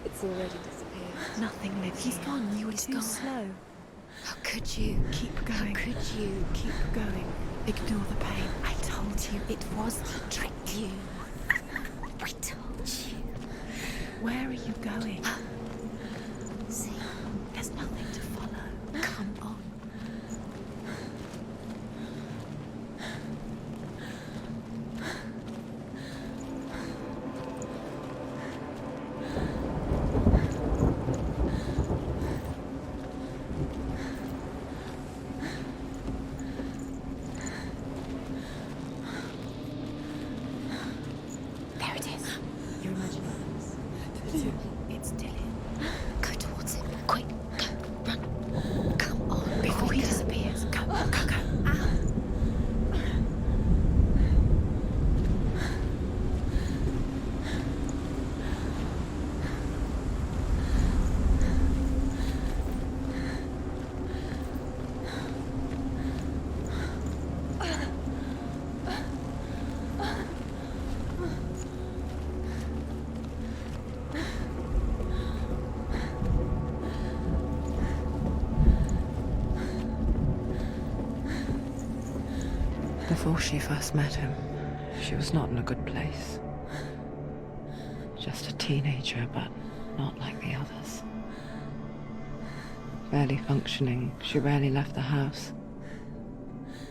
It's already disappeared. Nothing lives He's here. gone. You were He's too gone. slow. How could you? Keep How going. could you? Keep going. Ignore the pain. I told you it was to trick you. I told you. Where are you going? See, There's nothing to follow. come on. There it is. You're imagining this. It's still here. Go towards it. Quick, go, run. Come on. Before he disappears. Go, go, go. Ow. Before she first met him, she was not in a good place. Just a teenager, but not like the others. Barely functioning, she rarely left the house.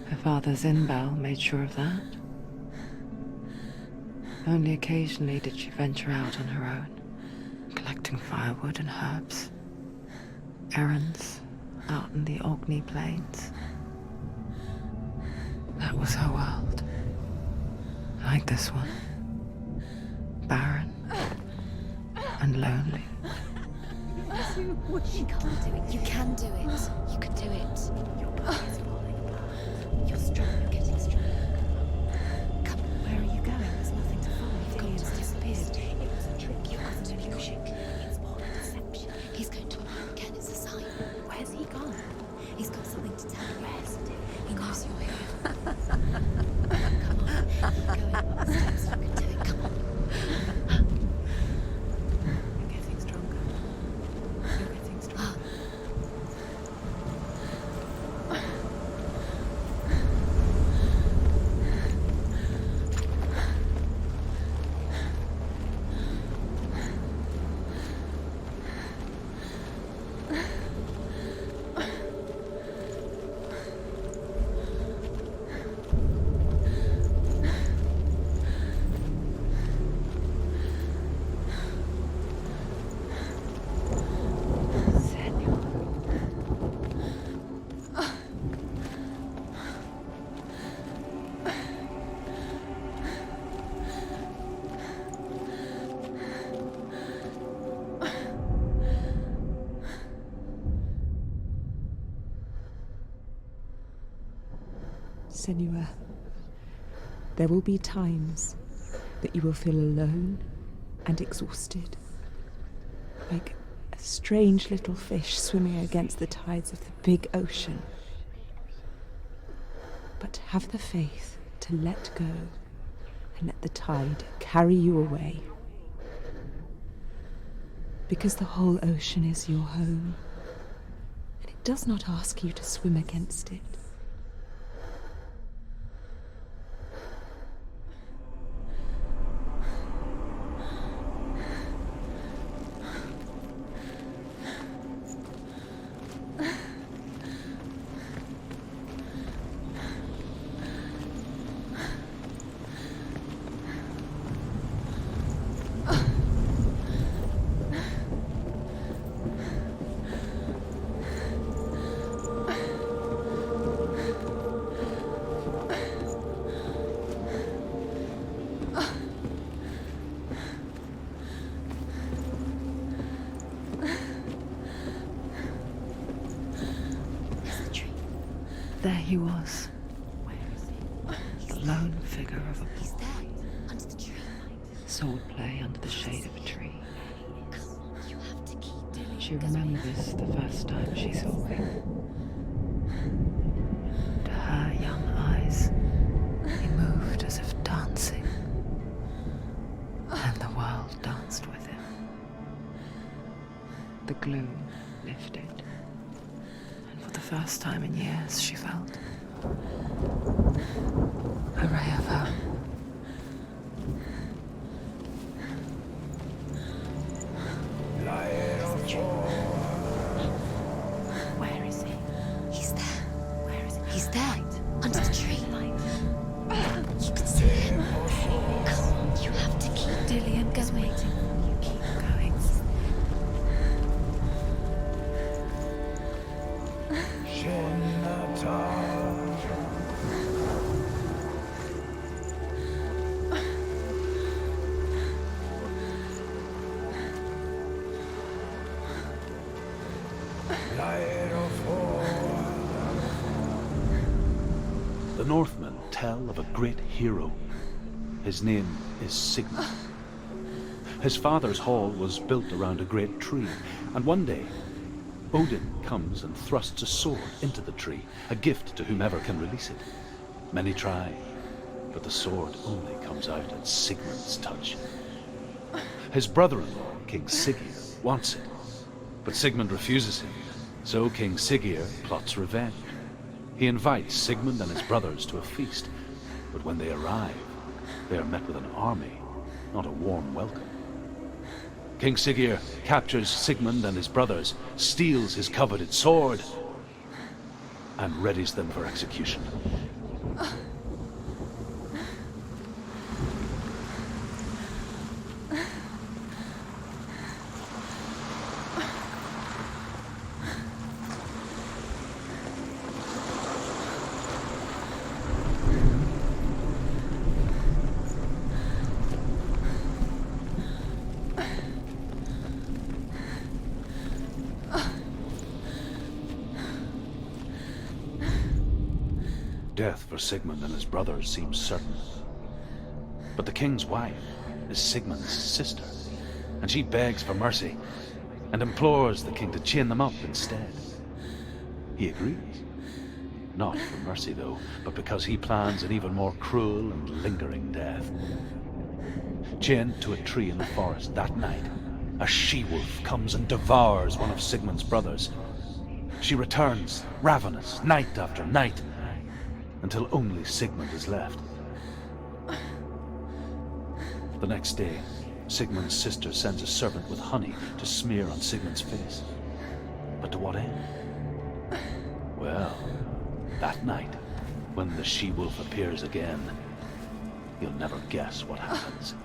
Her father's in-bell made sure of that. Only occasionally did she venture out on her own, collecting firewood and herbs. Errands out in the Orkney Plains. That was her world. Like this one. Barren and lonely. You can't do it. You can do it. You can do it. Your body is falling apart. You're strong. You're getting stronger. Come on. Where are you going? There's nothing to follow. You've got Gillian's to disappeared. disappear. It was a trick. It wasn't An an illusion. illusion. It's all a deception. He's going to appear again. It's a sign. Where's he gone? He's got something to tell you. Where's He knows you're here. Come on. Keep going up the steps. You can do it. Come on. You're getting stronger. You're getting stronger. Senua, there will be times that you will feel alone and exhausted, like a strange little fish swimming against the tides of the big ocean. But have the faith to let go and let the tide carry you away. Because the whole ocean is your home, and it does not ask you to swim against it. There he was, Where is he? the lone figure of a He's boy. there. Under the tree. Swordplay under the shade of a tree. Come on. You have to keep doing it. She remembers the first time she saw him. To her young eyes, he moved as if dancing, and the world danced with him. the gloom lifted, and for the first time in years she felt a ray of hope. Where is he? He's there. Where is he? He's there. Under the tree. You can see him. Come on, you have to keep Dillian going. You keep going. The Northmen tell of a great hero. His name is Sigmund. His father's hall was built around a great tree, and one day Odin comes and thrusts a sword into the tree, a gift to whomever can release it. Many try, but the sword only comes out at Sigmund's touch. His brother-in-law, King Siggeir, wants it, but Sigmund refuses him, so King Siggeir plots revenge. He invites Sigmund and his brothers to a feast, but when they arrive, they are met with an army, not a warm welcome. King Siggeir captures Sigmund and his brothers, steals his coveted sword, and readies them for execution. Death for Sigmund and his brothers seems certain. But the king's wife is Sigmund's sister, and she begs for mercy and implores the king to chain them up instead. He agrees. Not for mercy, though, but because he plans an even more cruel and lingering death. Chained to a tree in the forest that night, a she-wolf comes and devours one of Sigmund's brothers. She returns, ravenous, night after night, until only Sigmund is left. The next day, Sigmund's sister sends a servant with honey to smear on Sigmund's face. But to what end? Well, that night, when the she-wolf appears again, you'll never guess what happens.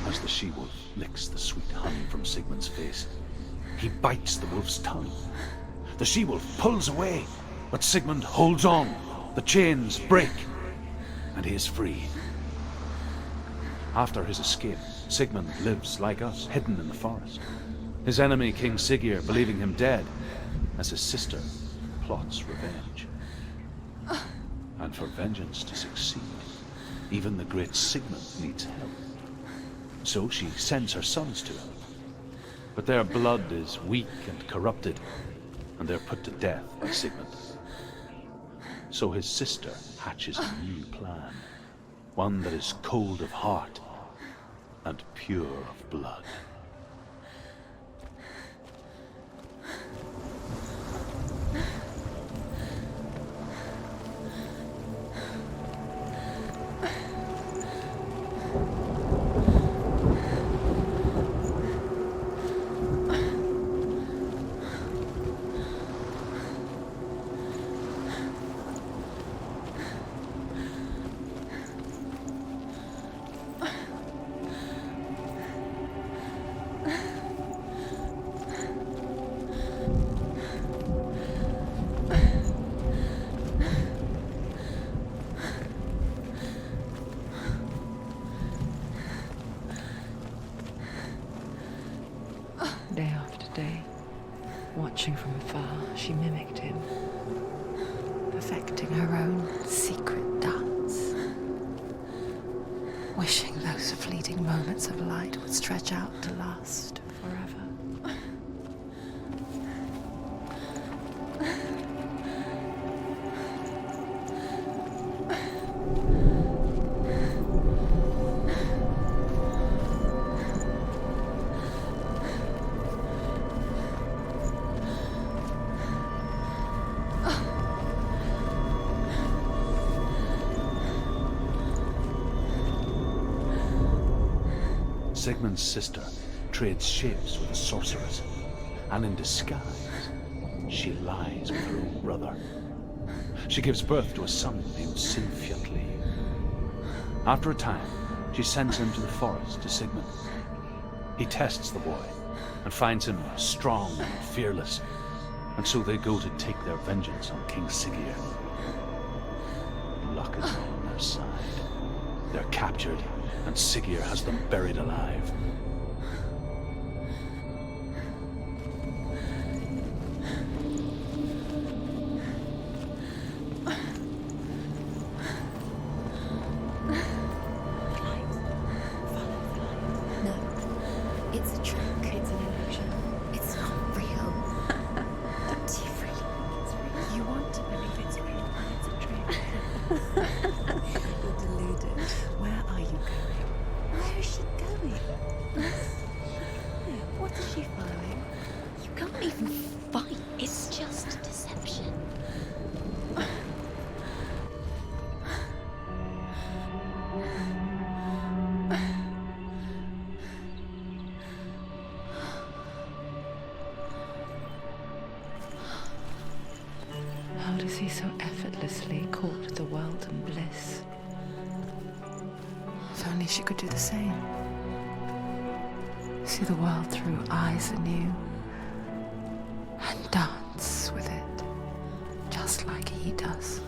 As the she-wolf licks the sweet honey from Sigmund's face, he bites the wolf's tongue. The she-wolf pulls away, but Sigmund holds on. The chains break, and he is free. After his escape, Sigmund lives like us, hidden in the forest. His enemy, King Siggeir, believing him dead, as his sister plots revenge. And for vengeance to succeed, even the great Sigmund needs help. So she sends her sons to him. But their blood is weak and corrupted, and they're put to death by Sigmund. So his sister hatches a new plan, one that is cold of heart and pure of blood. Day after day, watching from afar, she mimicked him, perfecting her own secret dance, wishing those fleeting moments of light would stretch out to last forever. Sigmund's sister trades shapes with a sorceress, and in disguise, she lies with her own brother. She gives birth to a son named Sinfjotli. After a time, she sends him to the forest to Sigmund. He tests the boy and finds him strong and fearless, and so they go to take their vengeance on King Siggeir. Luck is on their side. They're captured, and Siggeir has them buried alive. No, it's a trick. It's an illusion. It's not real. But do you really think it's real? You want to believe it's real, and it's a trick. You're deluded. Where are you going? Where is she going? What is she following? You can't even fight. It's just deception. How does he so effortlessly court the world and bliss? If only she could do the same. See the world through eyes anew and dance with it, just like he does.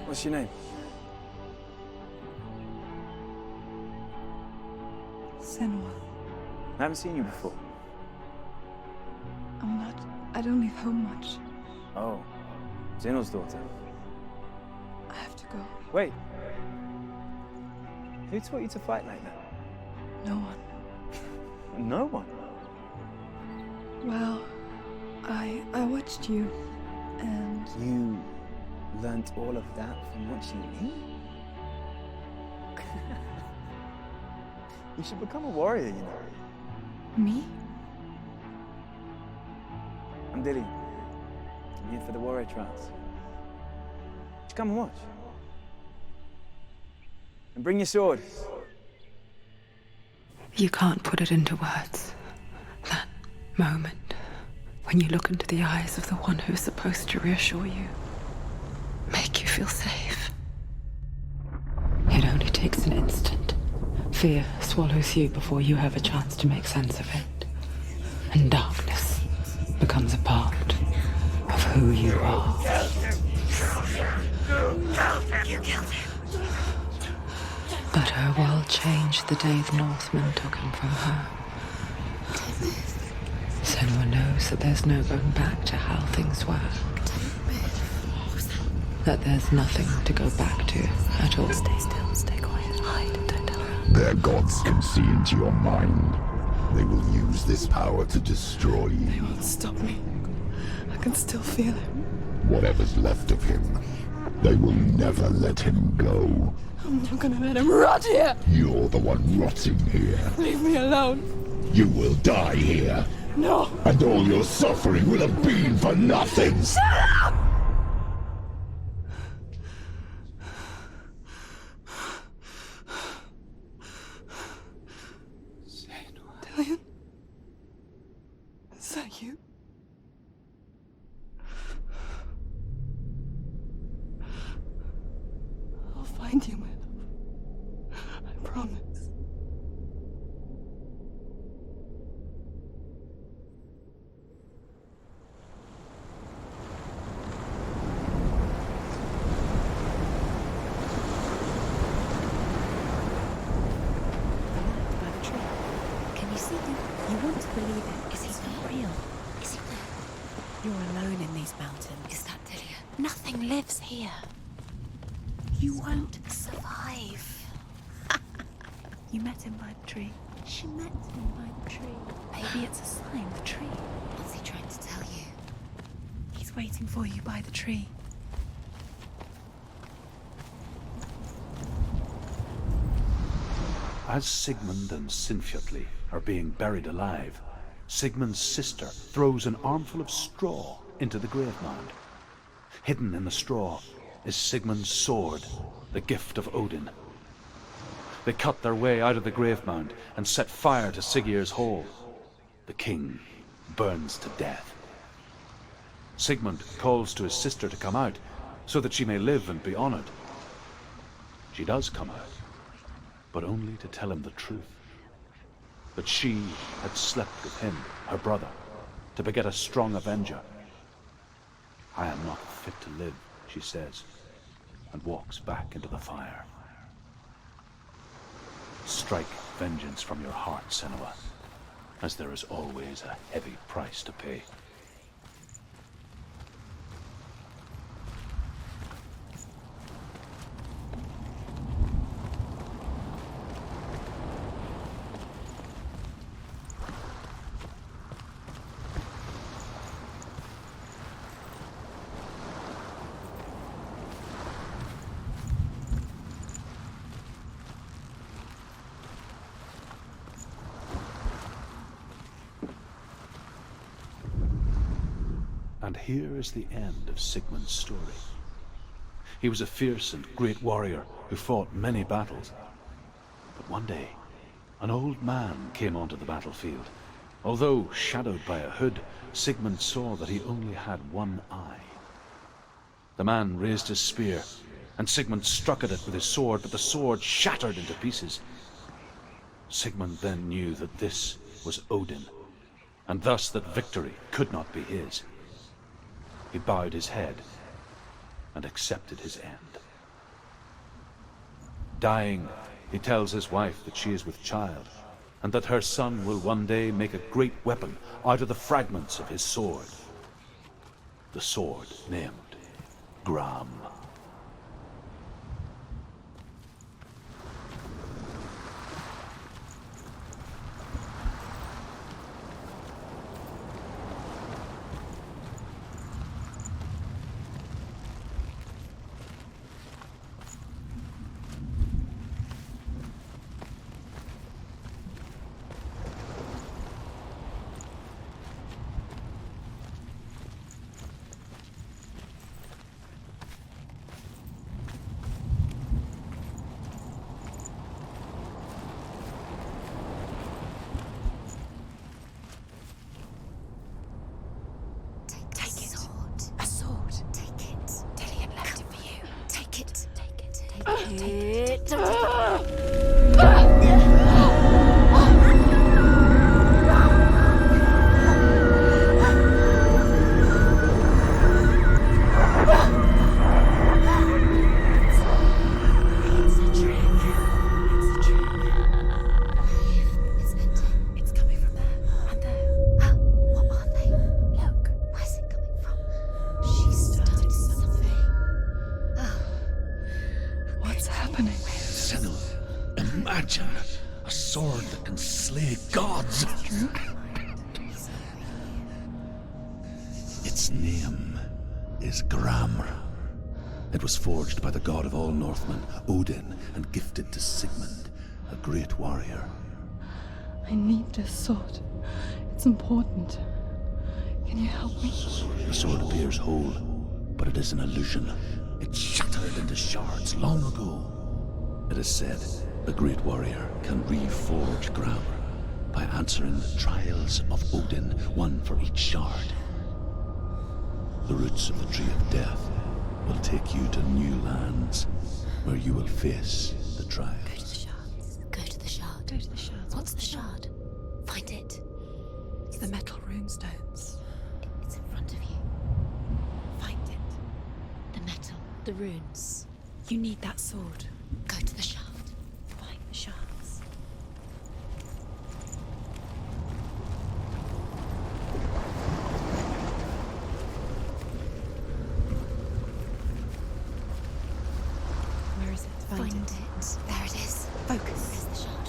What's your name? Senua. I haven't seen you before. I don't leave home much. Oh, Zenua's daughter. I have to go. Wait. Who taught you to fight like that? No one. No one. Well, I watched you, and You learnt all of that from watching me? You should become a warrior, you know. me? I'm Dilly. I'm here for the warrior trials. Just come and watch. And bring your sword. You can't put it into words. That moment when you look into the eyes of the one who's supposed to reassure you, make you feel safe. It only takes an instant. Fear swallows you before you have a chance to make sense of it. And darkness becomes a part of who you are. But her world changed the day the Northmen took him from her. Senua knows that there's no going back to how things were. That there's nothing to go back to at all. Stay still, stay quiet, hide, don't tell her. Their gods can see into your mind. They will use this power to destroy They you. won't stop me. I can still feel him. Whatever's left of him They will never let him go. I'm not gonna let him rot here! You're the one rotting here. Leave me alone! You will die here. No! And all your suffering will have been for nothing. Shut up! Dillian? Is that you? I'll find you, my love. I promise. By the tree. Can you see him? You want to believe it. Is he It's not there? real. Is he there? You're alone in these mountains. Is that Dillian? Nothing lives here. You won't. Survive. You met him by the tree. She met him by the tree. Maybe it's a sign, the tree. What's he trying to tell you? He's waiting for you by the tree. As Sigmund and Sinfjotli are being buried alive, Sigmund's sister throws an armful of straw into the grave mound. Hidden in the straw is Sigmund's sword, the gift of Odin. They cut their way out of the grave mound and set fire to Siggeir's hall. The king burns to death. Sigmund calls to his sister to come out so that she may live and be honored. She does come out, but only to tell him the truth. That she had slept with him, her brother, to beget a strong avenger. I am not fit to live, she says, and walks back into the fire. Strike vengeance from your heart, Senua, as there is always a heavy price to pay. And here is the end of Sigmund's story. He was a fierce and great warrior who fought many battles. But one day, an old man came onto the battlefield. Although shadowed by a hood, Sigmund saw that he only had one eye. The man raised his spear, and Sigmund struck at it with his sword, but the sword shattered into pieces. Sigmund then knew that this was Odin, and thus that victory could not be his. He bowed his head and accepted his end. Dying, he tells his wife that she is with child, and that her son will one day make a great weapon out of the fragments of his sword. The sword named Gram. Its name is Gram. It was forged by the god of all Northmen, Odin, and gifted to Sigmund, a great warrior. I need this sword. It's important. Can you help me? The sword appears whole, but it is an illusion. It shattered into shards long ago. It is said the great warrior can reforge Grammar by answering the trials of Odin, one for each shard. The roots of the Tree of Death will take you to new lands where you will face the trials. Go to the shards. Go to the shard. Go to the shards. What's the shard? Find it. It's the metal runestones. It's in front of you. Find it. The metal. The runes. You need that sword. Go to the shard. Find the shards. Where is it? Find it. There it is. Focus. There's the shard.